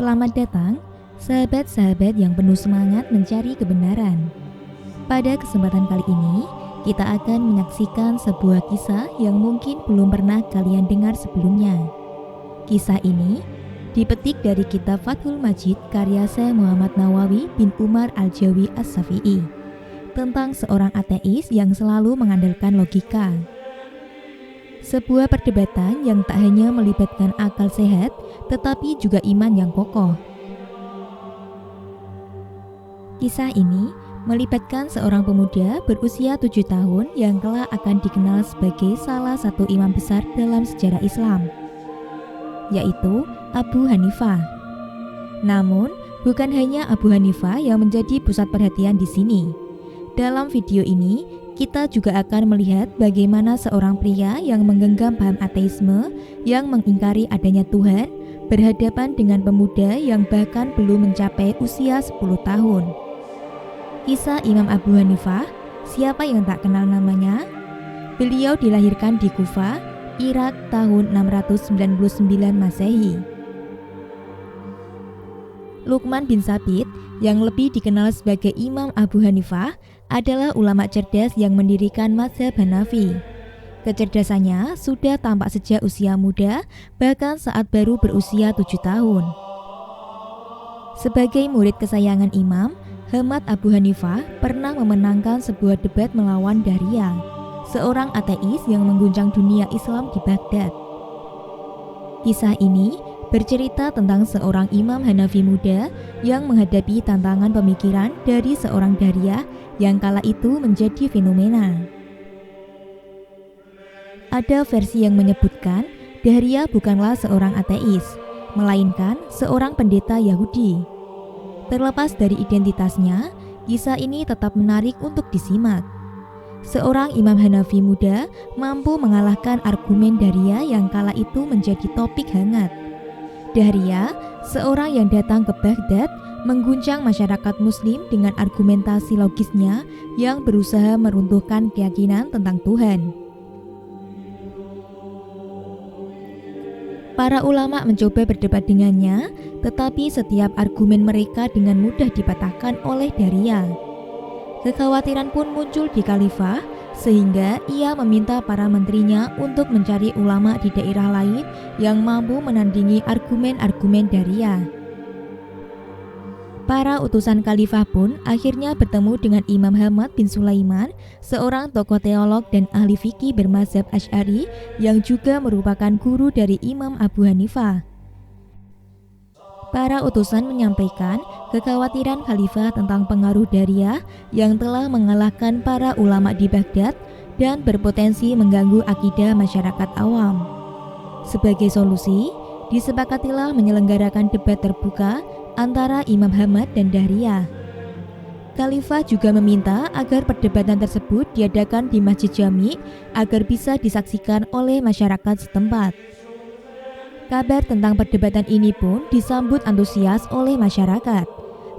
Selamat datang, sahabat-sahabat yang penuh semangat mencari kebenaran. Pada kesempatan kali ini, kita akan menyaksikan sebuah kisah yang mungkin belum pernah kalian dengar sebelumnya. Kisah ini dipetik dari kitab Fathul Majid karya Syekh Muhammad Nawawi bin Umar Al-Jawi As-Syafi'i tentang seorang ateis yang selalu mengandalkan logika. Sebuah perdebatan yang tak hanya melibatkan akal sehat, tetapi juga iman yang kokoh. Kisah ini melibatkan seorang pemuda berusia 7 tahun yang kelak akan dikenal sebagai salah satu imam besar dalam sejarah Islam, yaitu Abu Hanifah. Namun, bukan hanya Abu Hanifah yang menjadi pusat perhatian di sini. Dalam video ini, kita juga akan melihat bagaimana seorang pria yang menggenggam paham ateisme, yang mengingkari adanya Tuhan, berhadapan dengan pemuda yang bahkan belum mencapai usia 10 tahun. Kisah Imam Abu Hanifah, siapa yang tak kenal namanya? Beliau dilahirkan di Kufah, Irak tahun 699 Masehi. Luqman bin Tsabit, yang lebih dikenal sebagai Imam Abu Hanifah, adalah ulama cerdas yang mendirikan mazhab Hanafi. Kecerdasannya sudah tampak sejak usia muda, bahkan saat baru berusia 7 tahun. Sebagai murid kesayangan Imam, Ahmad Abu Hanifah pernah memenangkan sebuah debat melawan Dahriya, seorang ateis yang mengguncang dunia Islam di Baghdad. Kisah ini bercerita tentang seorang imam Hanafi muda yang menghadapi tantangan pemikiran dari seorang Dahriya yang kala itu menjadi fenomena. Ada versi yang menyebutkan Dahriya bukanlah seorang ateis, melainkan seorang pendeta Yahudi. Terlepas dari identitasnya, kisah ini tetap menarik untuk disimak. Seorang imam Hanafi muda mampu mengalahkan argumen Dahriya yang kala itu menjadi topik hangat. Dahriya, seorang yang datang ke Baghdad, mengguncang masyarakat muslim dengan argumentasi logisnya yang berusaha meruntuhkan keyakinan tentang Tuhan. Para ulama mencoba berdebat dengannya, tetapi setiap argumen mereka dengan mudah dipatahkan oleh Dahriya. Kekhawatiran pun muncul di khalifah, sehingga ia meminta para menterinya untuk mencari ulama di daerah lain yang mampu menandingi argumen-argumen Dahriya. Para utusan khalifah pun akhirnya bertemu dengan Imam Ahmad bin Sulaiman, seorang tokoh teolog dan ahli fikih bermazhab Asy'ari yang juga merupakan guru dari Imam Abu Hanifah. Para utusan menyampaikan kekhawatiran khalifah tentang pengaruh Dahriya yang telah mengalahkan para ulama di Baghdad dan berpotensi mengganggu akidah masyarakat awam. Sebagai solusi, disepakatilah menyelenggarakan debat terbuka antara Imam Ahmad dan Dahriya. Khalifah juga meminta agar perdebatan tersebut diadakan di Masjid Jami agar bisa disaksikan oleh masyarakat setempat. Kabar tentang perdebatan ini pun disambut antusias oleh masyarakat.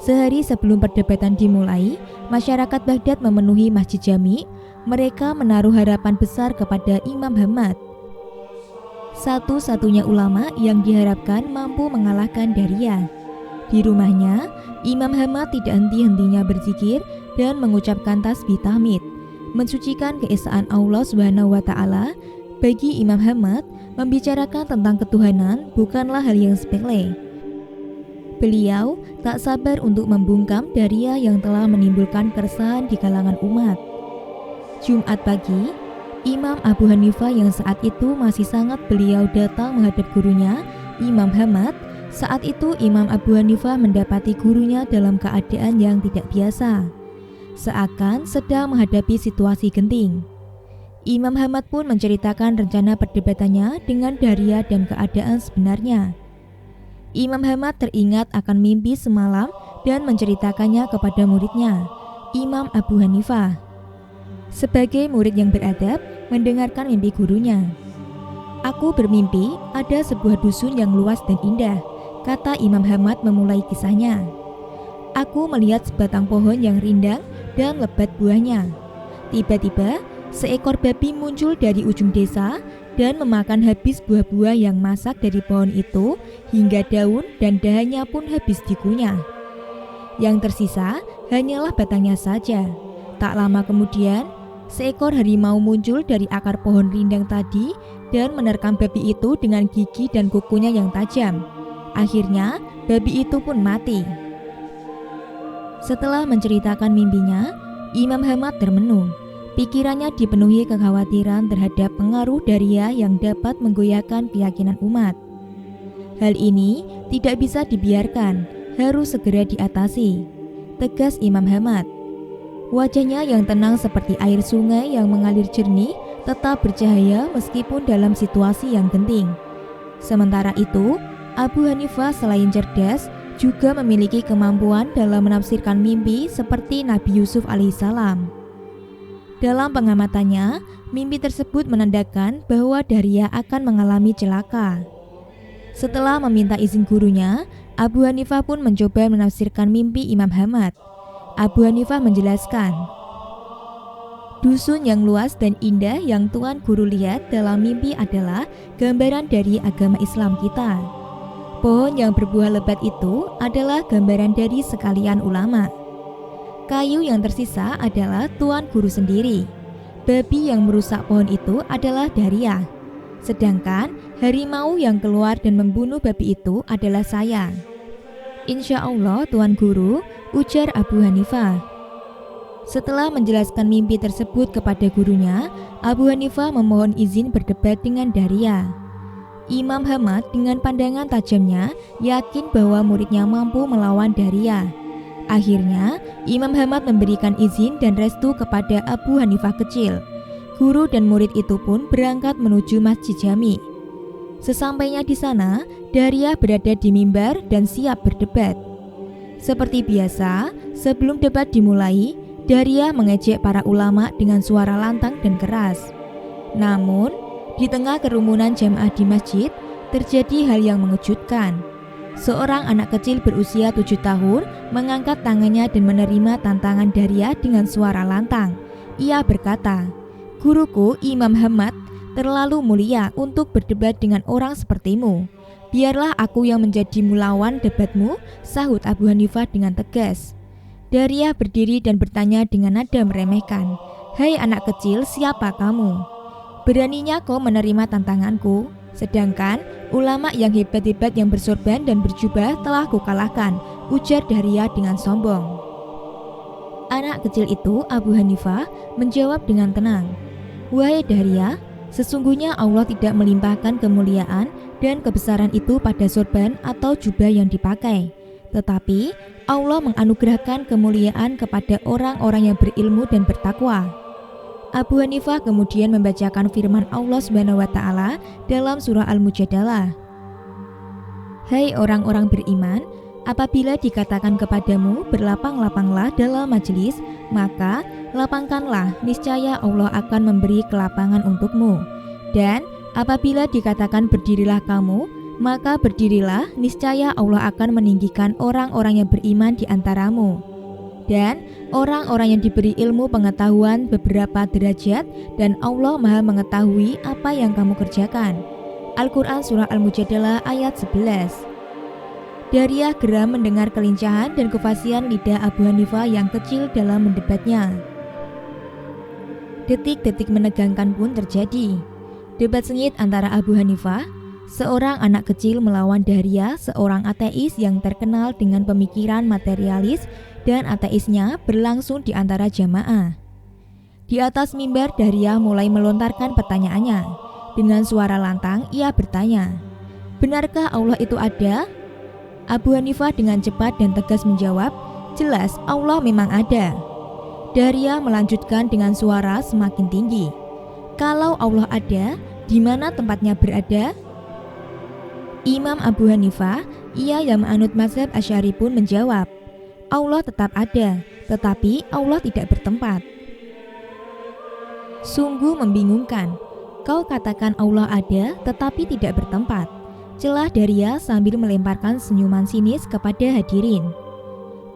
Sehari sebelum perdebatan dimulai, masyarakat Baghdad memenuhi Masjid Jami. Mereka menaruh harapan besar kepada Imam Ahmad, satu-satunya ulama yang diharapkan mampu mengalahkan Dahriya. Di rumahnya, Imam Ahmad tidak henti-hentinya berzikir dan mengucapkan tasbih tahmid, mensucikan keesaan Allah Subhanahu wa Ta'ala. Bagi Imam Ahmad, membicarakan tentang ketuhanan bukanlah hal yang sepele. Beliau tak sabar untuk membungkam Dahriya yang telah menimbulkan keresahan di kalangan umat. Jumat pagi, Imam Abu Hanifah yang saat itu masih sangat beliau datang menghadap gurunya, Imam Ahmad. Saat itu Imam Abu Hanifah mendapati gurunya dalam keadaan yang tidak biasa, seakan sedang menghadapi situasi genting. Imam Ahmad pun menceritakan rencana perdebatannya dengan Dahriya dan keadaan sebenarnya. Imam Ahmad teringat akan mimpi semalam dan menceritakannya kepada muridnya, Imam Abu Hanifah. Sebagai murid yang beradab, mendengarkan mimpi gurunya. "Aku bermimpi ada sebuah dusun yang luas dan indah," kata Imam Ahmad memulai kisahnya. "Aku melihat sebatang pohon yang rindang dan lebat buahnya. Tiba-tiba, seekor babi muncul dari ujung desa dan memakan habis buah-buah yang masak dari pohon itu hingga daun dan dahannya pun habis dikunyah. Yang tersisa hanyalah batangnya saja. Tak lama kemudian, seekor harimau muncul dari akar pohon rindang tadi dan menerkam babi itu dengan gigi dan kukunya yang tajam. Akhirnya, babi itu pun mati. Setelah menceritakan mimpinya, Imam Ahmad termenung. Pikirannya dipenuhi kekhawatiran terhadap pengaruh daria yang dapat menggoyahkan keyakinan umat. Hal ini tidak bisa dibiarkan, harus segera diatasi, tegas Imam Ahmad. Wajahnya yang tenang seperti air sungai yang mengalir jernih tetap bercahaya meskipun dalam situasi yang genting. Sementara itu, Abu Hanifah selain cerdas, juga memiliki kemampuan dalam menafsirkan mimpi seperti Nabi Yusuf alaihissalam. Dalam pengamatannya, mimpi tersebut menandakan bahwa Daria akan mengalami celaka. Setelah meminta izin gurunya, Abu Hanifah pun mencoba menafsirkan mimpi Imam Ahmad. Abu Hanifah menjelaskan, dusun yang luas dan indah yang Tuan Guru lihat dalam mimpi adalah gambaran dari agama Islam kita. Pohon yang berbuah lebat itu adalah gambaran dari sekalian ulama. Kayu yang tersisa adalah Tuan Guru sendiri. Babi yang merusak pohon itu adalah Daria. Sedangkan harimau yang keluar dan membunuh babi itu adalah saya. Insya Allah Tuan Guru, ujar Abu Hanifah. Setelah menjelaskan mimpi tersebut kepada gurunya, Abu Hanifah memohon izin berdebat dengan Daria. Imam Ahmad dengan pandangan tajamnya yakin bahwa muridnya mampu melawan Daria. Akhirnya, Imam Ahmad memberikan izin dan restu kepada Abu Hanifah kecil. Guru dan murid itu pun berangkat menuju Masjid Jami. Sesampainya di sana, Daria berada di mimbar dan siap berdebat. Seperti biasa, sebelum debat dimulai, Daria mengejek para ulama dengan suara lantang dan keras. Namun, di tengah kerumunan jamaah di masjid, terjadi hal yang mengejutkan. Seorang anak kecil berusia 7 tahun mengangkat tangannya dan menerima tantangan Daria dengan suara lantang. Ia berkata, "Guruku Imam Ahmad terlalu mulia untuk berdebat dengan orang sepertimu. Biarlah aku yang menjadi melawan debatmu," sahut Abu Hanifah dengan tegas. Daria berdiri dan bertanya dengan nada meremehkan, "Hai anak kecil, siapa kamu? Beraninya kau menerima tantanganku? Sedangkan ulama yang hebat-hebat yang bersorban dan berjubah telah kukalahkan," ujar Daria dengan sombong. Anak kecil itu, Abu Hanifah, menjawab dengan tenang, "Wahai Daria, sesungguhnya Allah tidak melimpahkan kemuliaan dan kebesaran itu pada sorban atau jubah yang dipakai. Tetapi Allah menganugerahkan kemuliaan kepada orang-orang yang berilmu dan bertakwa." Abu Hanifah kemudian membacakan firman Allah SWT dalam surah Al-Mujadalah. "Hai orang-orang beriman, apabila dikatakan kepadamu berlapang-lapanglah dalam majelis, maka lapangkanlah, niscaya Allah akan memberi kelapangan untukmu. Dan apabila dikatakan berdirilah kamu, maka berdirilah, niscaya Allah akan meninggikan orang-orang yang beriman di antaramu. Dan orang-orang yang diberi ilmu pengetahuan beberapa derajat, dan Allah Maha mengetahui apa yang kamu kerjakan." Al-Quran Surah Al-Mujadalah ayat 11. Daria geram mendengar kelincahan dan kefasihan lidah Abu Hanifah yang kecil dalam mendebatnya. Detik-detik menegangkan pun terjadi. Debat sengit antara Abu Hanifah, seorang anak kecil, melawan Daria, seorang ateis yang terkenal dengan pemikiran materialis, dan ateisnya berlangsung di antara jamaah. Di atas mimbar, Daria mulai melontarkan pertanyaannya. Dengan suara lantang, ia bertanya, "Benarkah Allah itu ada?" Abu Hanifah dengan cepat dan tegas menjawab, "Jelas Allah memang ada." Daria melanjutkan dengan suara semakin tinggi, "Kalau Allah ada, di mana tempatnya berada?" Imam Abu Hanifah, ia yang menganut mazhab Asy'ari pun menjawab, "Allah tetap ada, tetapi Allah tidak bertempat." "Sungguh membingungkan. Kau katakan Allah ada, tetapi tidak bertempat," celah Daria sambil melemparkan senyuman sinis kepada hadirin.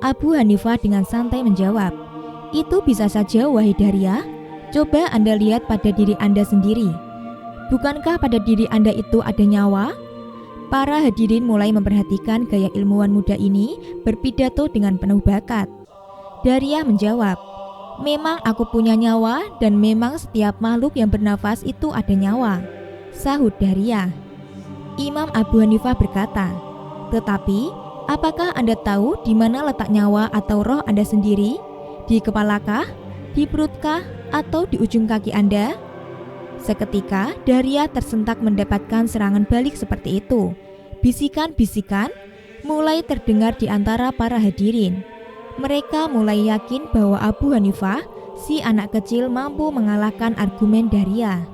Abu Hanifah dengan santai menjawab, "Itu bisa saja wahai Daria. Coba Anda lihat pada diri Anda sendiri. Bukankah pada diri Anda itu ada nyawa? Para hadirin mulai memperhatikan gaya ilmuwan muda ini berpidato dengan penuh bakat. Daria menjawab, "Memang aku punya nyawa dan memang setiap makhluk yang bernafas itu ada nyawa," sahut Daria. Imam Abu Hanifah berkata, "Tetapi, apakah Anda tahu di mana letak nyawa atau roh Anda sendiri? Di kepalakah? Di perutkah? Atau di ujung kaki Anda?" Seketika, Daria tersentak mendapatkan serangan balik seperti itu. Bisikan-bisikan mulai terdengar di antara para hadirin. Mereka mulai yakin bahwa Abu Hanifah, si anak kecil, mampu mengalahkan argumen Daria.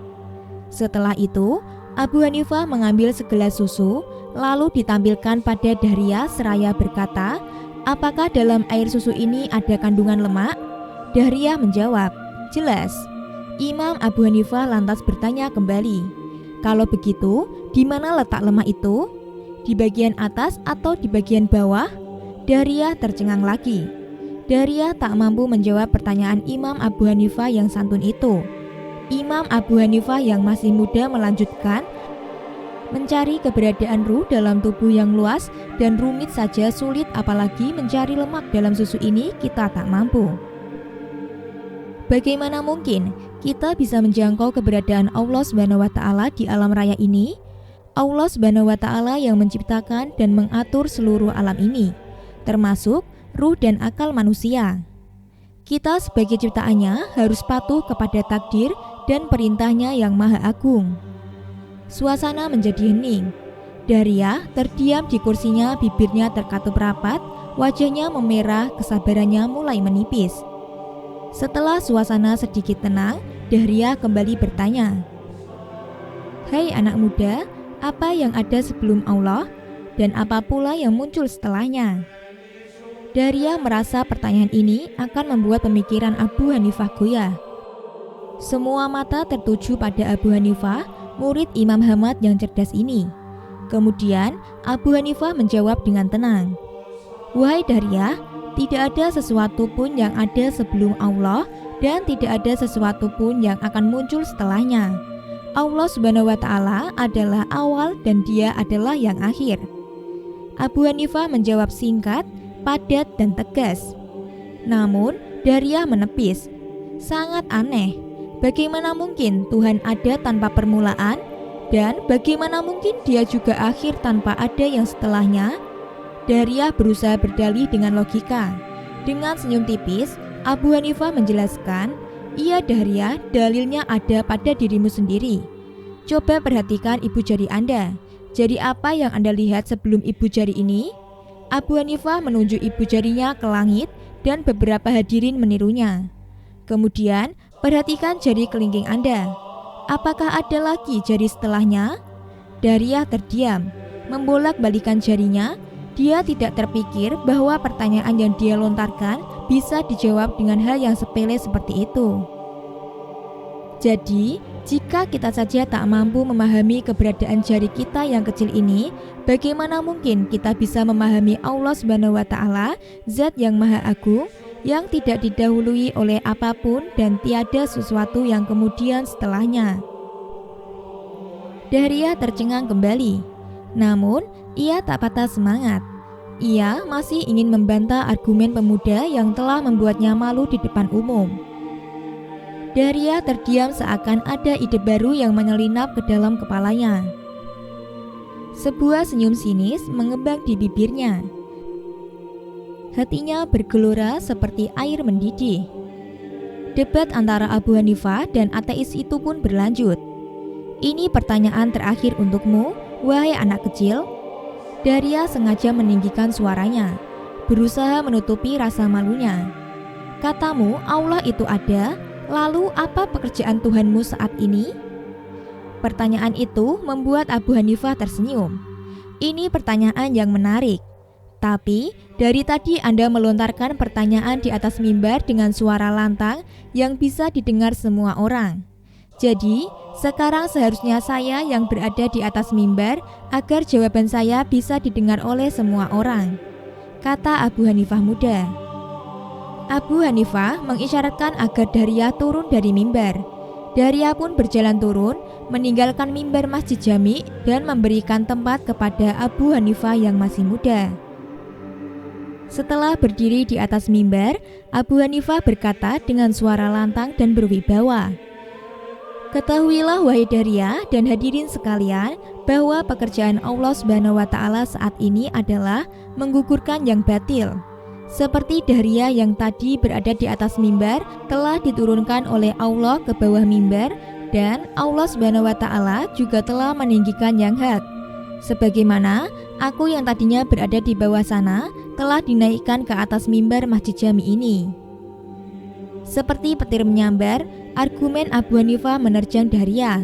Setelah itu, Abu Hanifah mengambil segelas susu, lalu ditampilkan pada Daria seraya berkata, "Apakah dalam air susu ini ada kandungan lemak?" Daria menjawab, "Jelas." Imam Abu Hanifah lantas bertanya kembali, "Kalau begitu, di mana letak lemak itu? Di bagian atas atau di bagian bawah?" Daria tercengang lagi. Daria tak mampu menjawab pertanyaan Imam Abu Hanifah yang santun itu. Imam Abu Hanifah yang masih muda melanjutkan, "Mencari keberadaan ruh dalam tubuh yang luas dan rumit saja sulit, apalagi mencari lemak dalam susu ini kita tak mampu. Bagaimana mungkin kita bisa menjangkau keberadaan Allah Subhanahu wa Ta'ala di alam raya ini? Allah Subhanahu wa Ta'ala yang menciptakan dan mengatur seluruh alam ini, termasuk ruh dan akal manusia. Kita sebagai ciptaannya harus patuh kepada takdir dan perintahnya yang maha agung." Suasana menjadi hening. Daria terdiam di kursinya, bibirnya terkatup rapat, wajahnya memerah, kesabarannya mulai menipis. Setelah suasana sedikit tenang, Daria kembali bertanya, "Hai anak muda, apa yang ada sebelum Allah dan apa pula yang muncul setelahnya?" Daria merasa pertanyaan ini akan membuat pemikiran Abu Hanifah goyah. Semua mata tertuju pada Abu Hanifah, murid Imam Ahmad yang cerdas ini. Kemudian Abu Hanifah menjawab dengan tenang, "Wahai Daria, tidak ada sesuatu pun yang ada sebelum Allah dan tidak ada sesuatu pun yang akan muncul setelahnya. Allah Subhanahu wa Ta'ala adalah awal dan Dia adalah yang akhir." Abu Hanifah menjawab singkat, padat dan tegas. Namun Daria menepis, "Sangat aneh. Bagaimana mungkin Tuhan ada tanpa permulaan? Dan bagaimana mungkin Dia juga akhir tanpa ada yang setelahnya?" Daria berusaha berdalih dengan logika. Dengan senyum tipis, Abu Hanifah menjelaskan, "Iya Daria, dalilnya ada pada dirimu sendiri. Coba perhatikan ibu jari Anda. Jari apa yang Anda lihat sebelum ibu jari ini?" Abu Hanifah menunjuk ibu jarinya ke langit dan beberapa hadirin menirunya. "Kemudian, perhatikan jari kelingking Anda. Apakah ada lagi jari setelahnya?" Daria terdiam, membolak-balikan jarinya. Dia tidak terpikir bahwa pertanyaan yang dia lontarkan bisa dijawab dengan hal yang sepele seperti itu. Jadi, jika kita saja tak mampu memahami keberadaan jari kita yang kecil ini, bagaimana mungkin kita bisa memahami Allah Subhanahu wa Ta'ala, Zat yang maha agung, yang tidak didahului oleh apapun dan tiada sesuatu yang kemudian setelahnya. Daria tercengang kembali. Namun, ia tak patah semangat. Ia masih ingin membantah argumen pemuda yang telah membuatnya malu di depan umum. Daria terdiam seakan ada ide baru yang menyelinap ke dalam kepalanya. Sebuah senyum sinis mengembang di bibirnya. Hatinya bergelora seperti air mendidih. Debat antara Abu Hanifah dan ateis itu pun berlanjut. "Ini pertanyaan terakhir untukmu, wahai anak kecil." Daria sengaja meninggikan suaranya, berusaha menutupi rasa malunya. "Katamu Allah itu ada, lalu apa pekerjaan Tuhanmu saat ini?" Pertanyaan itu membuat Abu Hanifah tersenyum. "Ini pertanyaan yang menarik. Tapi dari tadi Anda melontarkan pertanyaan di atas mimbar dengan suara lantang yang bisa didengar semua orang. Jadi, sekarang seharusnya saya yang berada di atas mimbar agar jawaban saya bisa didengar oleh semua orang," kata Abu Hanifah muda. Abu Hanifah mengisyaratkan agar Daria turun dari mimbar. Daria pun berjalan turun, meninggalkan mimbar Masjid Jami dan memberikan tempat kepada Abu Hanifah yang masih muda. Setelah berdiri di atas mimbar, Abu Hanifah berkata dengan suara lantang dan berwibawa, "Ketahuilah wahai Daria dan hadirin sekalian, bahwa pekerjaan Allah Subhanahu wa Ta'ala saat ini adalah menggugurkan yang batil. Seperti Daria yang tadi berada di atas mimbar telah diturunkan oleh Allah ke bawah mimbar, dan Allah Subhanahu wa Ta'ala juga telah meninggikan yang hak. Sebagaimana aku yang tadinya berada di bawah sana telah dinaikkan ke atas mimbar Masjid Jami ini." Seperti petir menyambar, argumen Abu Hanifah menerjang Daria,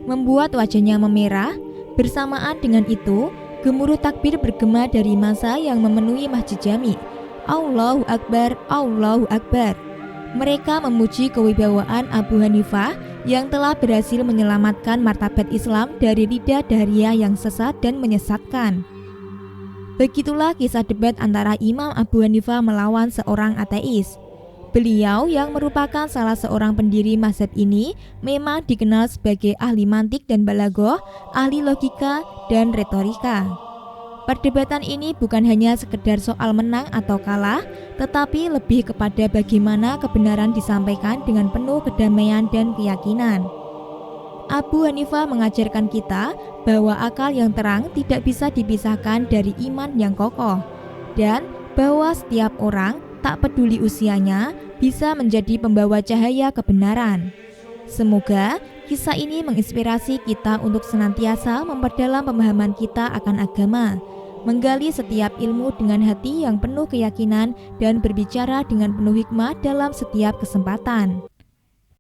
membuat wajahnya memerah. Bersamaan dengan itu, gemuruh takbir bergema dari massa yang memenuhi Masjid Jami. Allahu Akbar, Allahu Akbar. Mereka memuji kewibawaan Abu Hanifah yang telah berhasil menyelamatkan martabat Islam dari lidah Daria yang sesat dan menyesatkan. Begitulah kisah debat antara Imam Abu Hanifah melawan seorang ateis. Beliau yang merupakan salah seorang pendiri mazhab ini memang dikenal sebagai ahli mantik dan balaghah, ahli logika dan retorika. Perdebatan ini bukan hanya sekedar soal menang atau kalah, tetapi lebih kepada bagaimana kebenaran disampaikan dengan penuh kedamaian dan keyakinan. Abu Hanifah mengajarkan kita bahwa akal yang terang tidak bisa dipisahkan dari iman yang kokoh, dan bahwa setiap orang, tak peduli usianya, bisa menjadi pembawa cahaya kebenaran. Semoga kisah ini menginspirasi kita untuk senantiasa memperdalam pemahaman kita akan agama, menggali setiap ilmu dengan hati yang penuh keyakinan, dan berbicara dengan penuh hikmah dalam setiap kesempatan.